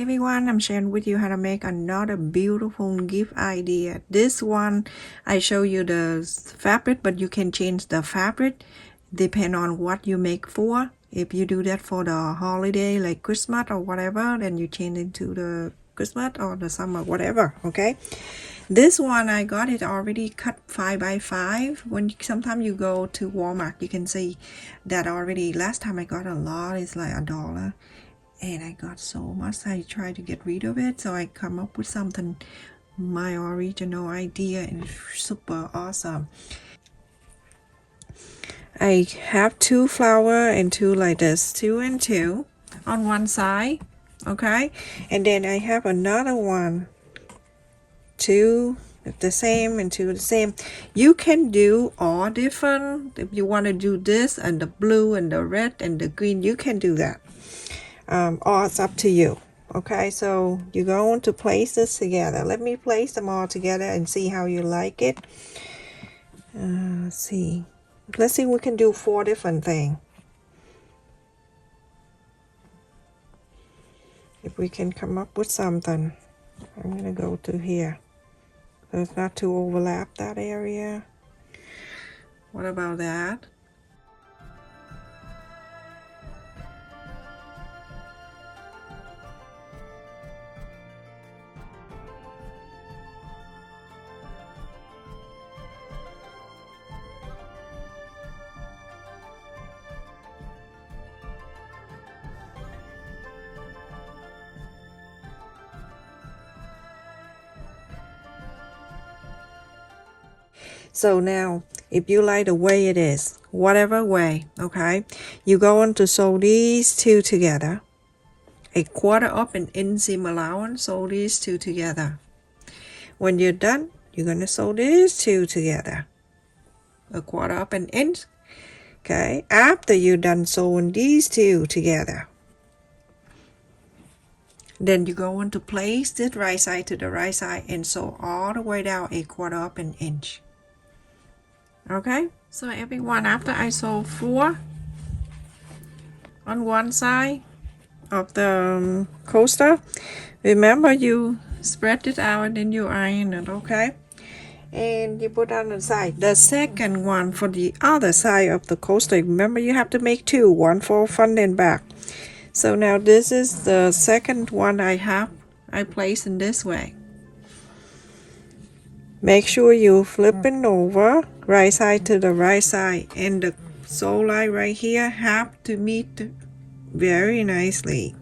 Hey everyone, I'm sharing with you how to make another beautiful gift idea. This one, I show you the fabric, but you can change the fabric depend on what you make for. If you do that for the holiday like Christmas or whatever, then you change it to the Christmas or the summer, whatever, okay? This one, I got it already cut 5 by 5. When sometimes you go to Walmart, you can see that already. Last time I got a lot, it's like $1. And I got so much, I tried to get rid of it, so I come up with something, my original idea, and it's super awesome. I have 2 flower and 2 like this, 2 and 2 on one side, okay, and then I have another one, 2 the same and 2 the same. You can do all different. If you want to do this and the blue and the red and the green, you can do that. Or it's up to you. Okay, so you're going to place this together. Let me place them all together and see how you like it. Let's see we can do 4 different things. If we can come up with something. I'm gonna go to here so it's not to overlap that area. What about that? So now, if you like the way it is, whatever way, okay, you're going to sew these 2 together. A 1/4 up an inch seam allowance, sew these 2 together. When you're done, you're going to sew these 2 together. A 1/4 up an inch. Okay, after you're done sewing these 2 together, then you're going to place this right side to the right side and sew all the way down a 1/4 up an inch. Okay, so everyone, after I sew 4 on one side of the coaster, remember you spread it out and then you iron it, okay? And you put on the side. The second one for the other side of the coaster, remember you have to make 2, one for front and back. So now this is the second one I place in this way. Make sure you flip it over right side to the right side, and the sew line right here have to meet very nicely.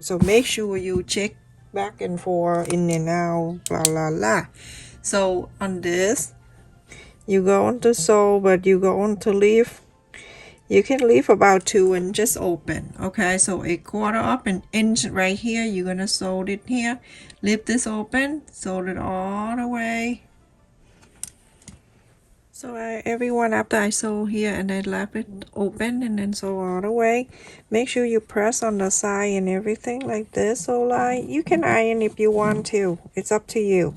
So make sure you check back and forth, in and out, blah blah blah. So on this, you're going to sew, but you're going to leave. You can leave about 2 inches open. Okay, so a 1/4 up an inch right here. You're gonna sew it here. Leave this open. Sew it all the way. So everyone, after I sew here and I left it open and then sew all the way, make sure you press on the side and everything like this. So like you can iron if you want to. It's up to you.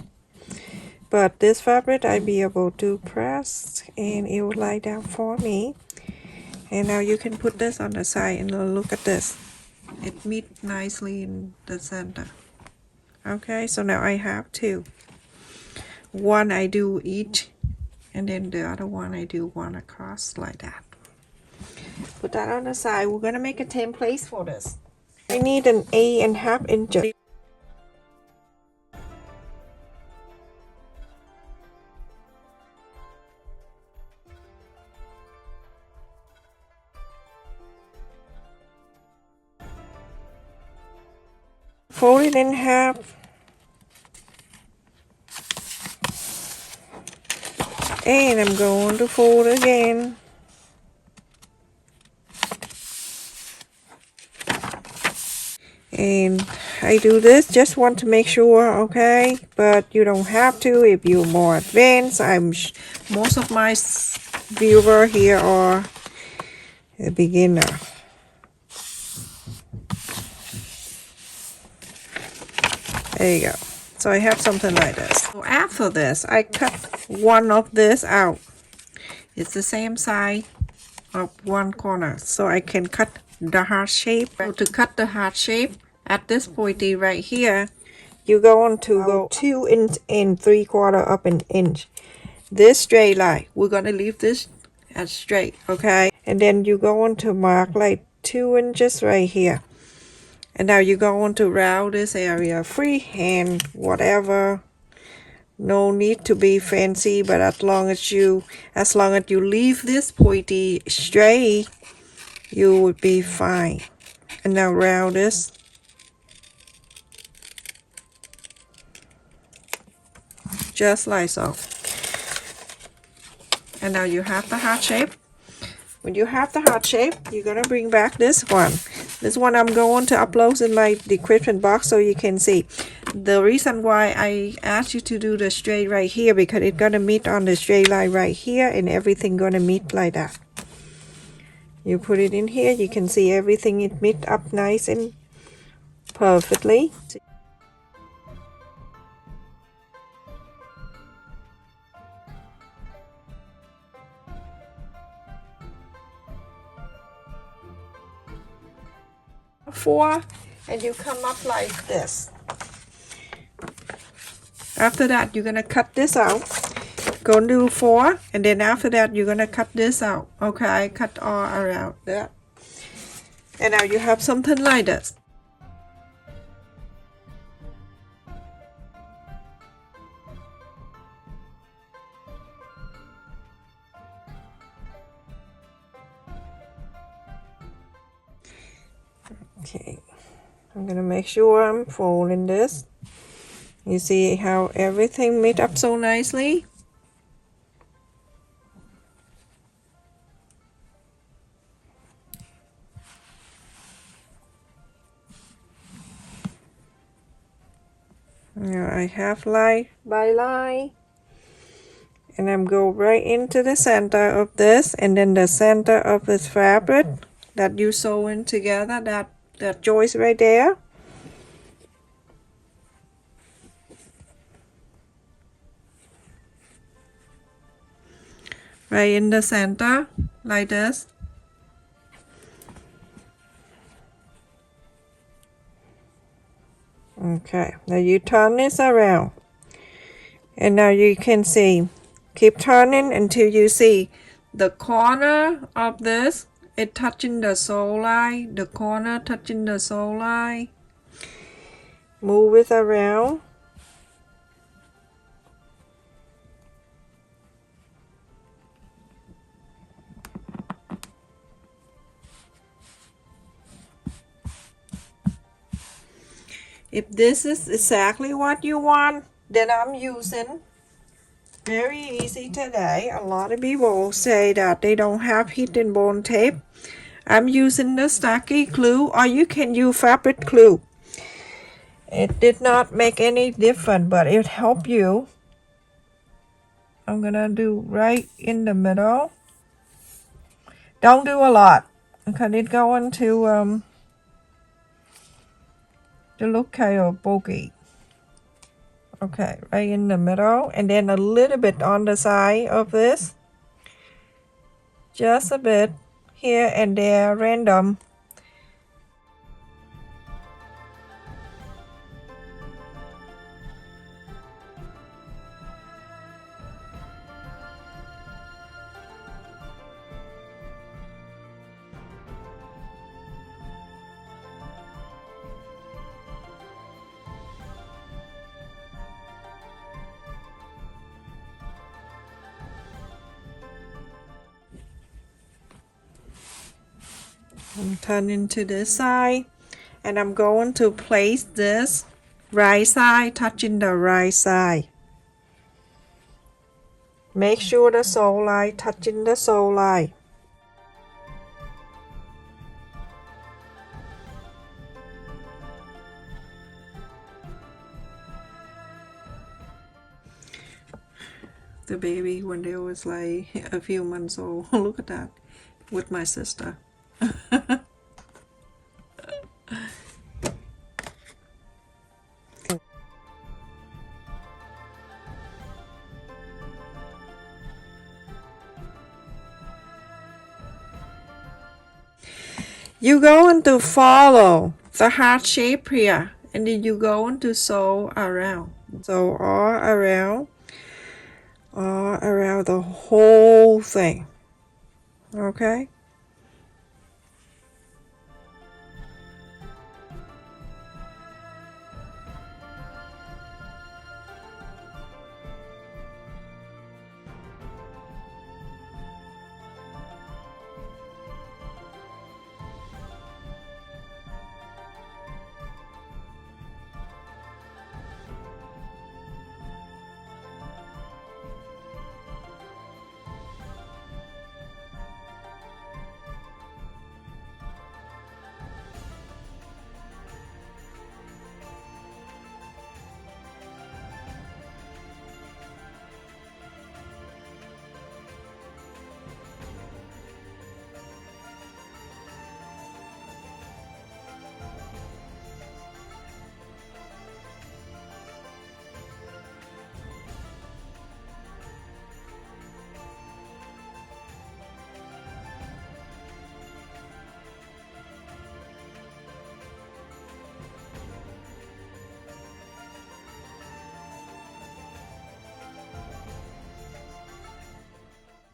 But this fabric I be able to press and it will lie down for me. And now you can put this on the side and look at this. It meets nicely in the center. Okay, so now I have 2. One I do each, and then the other one I do one across like that. Put that on the side. We're gonna make a template for this. I need an 8.5 inches. Fold it in half. And I'm going to fold again. And I do this, just want to make sure, okay? But you don't have to if you're more advanced. Most of my viewers here are a beginner. There you go. So I have something like this. So after this, I cut one of this out. It's the same size of one corner, so I can cut the heart shape. So to cut the heart shape, at this pointy right here, you're going to go 2 inch and 3/4 up an inch. This straight line, we're gonna leave this as straight, okay? And then you're going to mark like 2 inches right here. And now you're going to round this area freehand, whatever. No need to be fancy, but as long as you leave this pointy straight, you would be fine. And now round this. Just like so. And now you have the heart shape. When you have the heart shape, you're gonna bring back this one. This one I'm going to upload in my description box so you can see. The reason why I asked you to do the straight right here, because it's gonna meet on the straight line right here, and everything gonna meet like that. You put it in here, you can see everything it meet up nice and perfectly. Four, and you come up like this. After that, you're gonna cut this out. Go and do 4, and then after that, you're gonna cut this out. Okay, cut all around that. And now you have something like this. Okay, I'm gonna make sure I'm folding this. You see how everything made up so nicely? Now I have line by line, and I'm go right into the center of this, and then the center of this fabric that you sew in together, that joist right there. Right in the center, like this. Okay, now you turn this around, and now you can see, keep turning until you see the corner of this, it touching the sole line, the corner touching the sole line. Move it around. If this is exactly what you want, then I'm using very easy today. A lot of people say that they don't have heat and bond tape. I'm using the Stacky glue, or you can use fabric glue. It did not make any difference, but it helped you. I'm gonna do right in the middle. Don't do a lot, because it's going to look kind of bulky. Okay, right in the middle, and then a little bit on the side of this. Just a bit here and there, random. I'm turning to this side, and I'm going to place this right side touching the right side. Make sure the sole line touching the sole line. The baby when they was like a few months old. Look at that, with my sister. You're going to follow the heart shape here, and then you're going to sew around. So all around the whole thing. Okay?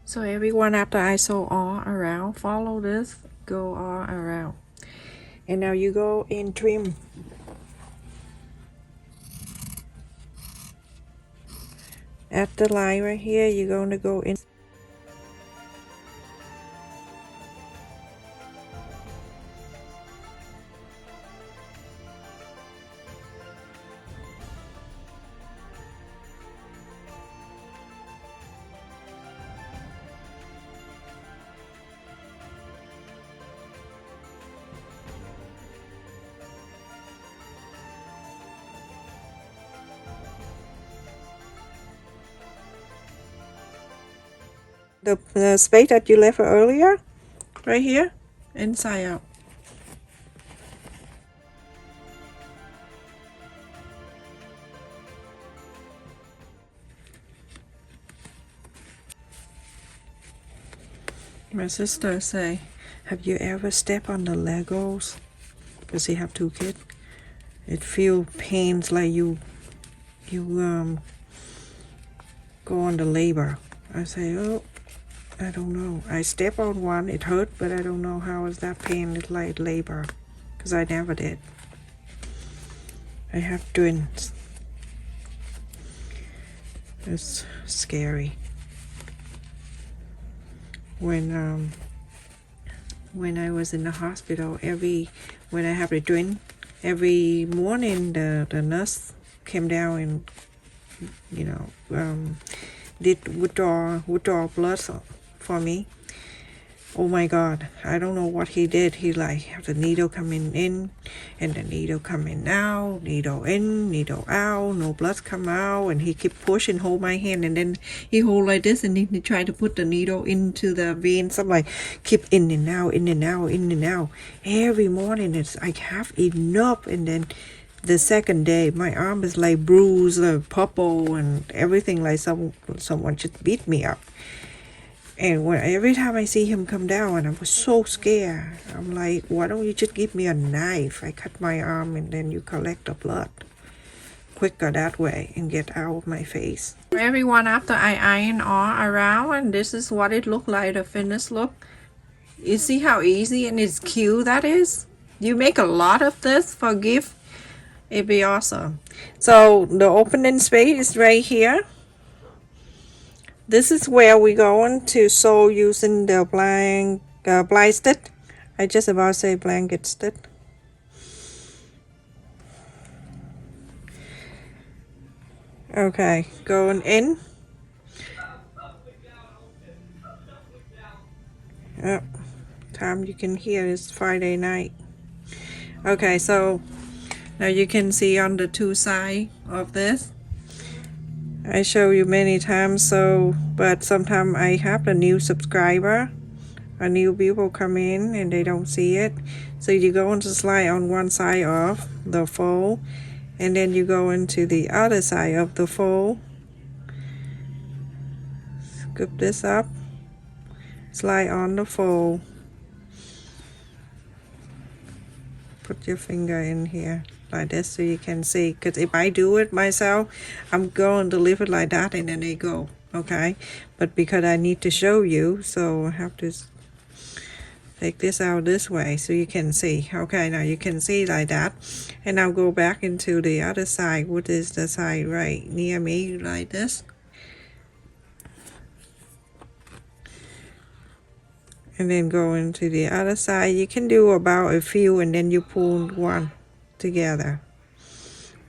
So everyone, after I sew all around, follow this, go all around. And now you go and trim. At the line right here, you're going to go in. The space that you left earlier, right here, inside out. My sister say, have you ever stepped on the Legos? Because you have 2 kids. It feel pains like you go on the labor. I say, oh, I don't know. I step on one, it hurt, but I don't know how is that pain. It's like labor, because I never did. I have twins. It's scary. When I was in the hospital, when I have a twin, every morning the nurse came down and did withdraw blood for me. Oh my God, I don't know what he did. He like have the needle coming in and the needle coming out, needle in, needle out, no blood come out, and he keep pushing, hold my hand, and then he hold like this, and he try to put the needle into the veins. I'm like, keep in and out, in and out, in and out. Every morning it's I have enough, and then the second day my arm is like bruised, purple, and everything like someone just beat me up. And every time I see him come down, and I was so scared. I'm like, why don't you just give me a knife? I cut my arm and then you collect the blood quicker that way and get out of my face. Everyone, after I iron all around, and this is what it looked like, the finished look. You see how easy and it's cute that is? You make a lot of this for gift. It'd be awesome. So the opening space is right here. This is where we're going to sew using the blind stitch. I just about say blanket stitch. Okay, going in. Yep. Time you can hear is Friday night. Okay, so now you can see on the 2 sides of this. I show you many times, but sometimes I have a new subscriber, a new people come in and they don't see it. So you go into slide on one side of the fold, and then you go into the other side of the fold. Scoop this up, slide on the fold, put your finger in here like this so you can see, because if I do it myself, I'm going to leave it like that and then they go, okay? But because I need to show you, so I have to take this out this way so you can see. Okay, now you can see like that. And I'll go back into the other side, which is the side right near me, like this. And then go into the other side. You can do about a few and then you pull one together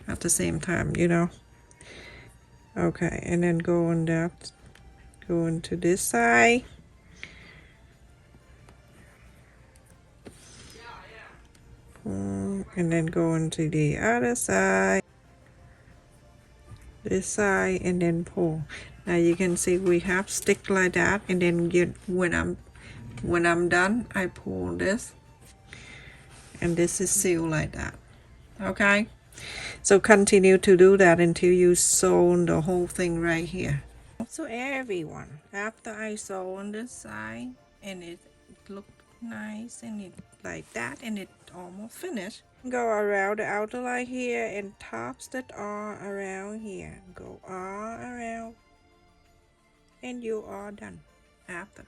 at the same time, you know. Okay, and then go on that, go into this side. And then go into the other side, this side, and then pull. Now you can see we have stick like that, and then when I'm done, I pull this, and this is sealed like that. Okay, so continue to do that until you sew the whole thing right here. So everyone, after I sew on this side and it looked nice and it like that and it almost finished, go around the outer line here and tops that are around here, go all around and you are done. After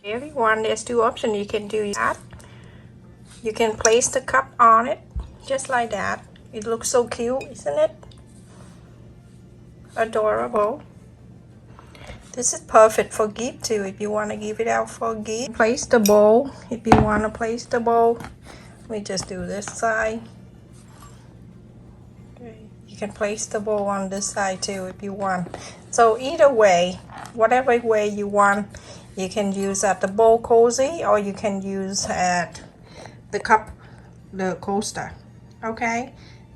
everyone, there's two options. You can do that, you can place the cup on it just like that. It looks so cute, isn't it? Adorable. This is perfect for gift too, if you want to give it out for a gift. Place the bowl, if you want to place the bowl. We just do this side. You can place the bowl on this side too if you want. So either way, whatever way you want, you can use at the bowl cozy or you can use at the cup, the coaster. Okay?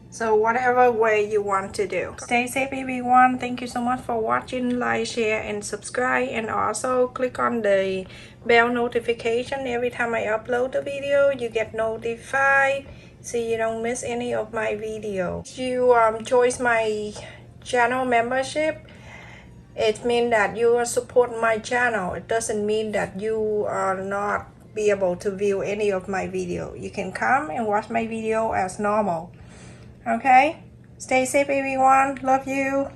So whatever way you want to do. Stay safe everyone. Thank you so much for watching. Like, share and subscribe, and also click on the bell notification. Every time I upload a video you get notified so you don't miss any of my video. If you join my channel membership, it means that you are support my channel. It doesn't mean that you are not be able to view any of my video. You can come and watch my video as normal. Okay, stay safe everyone, love you.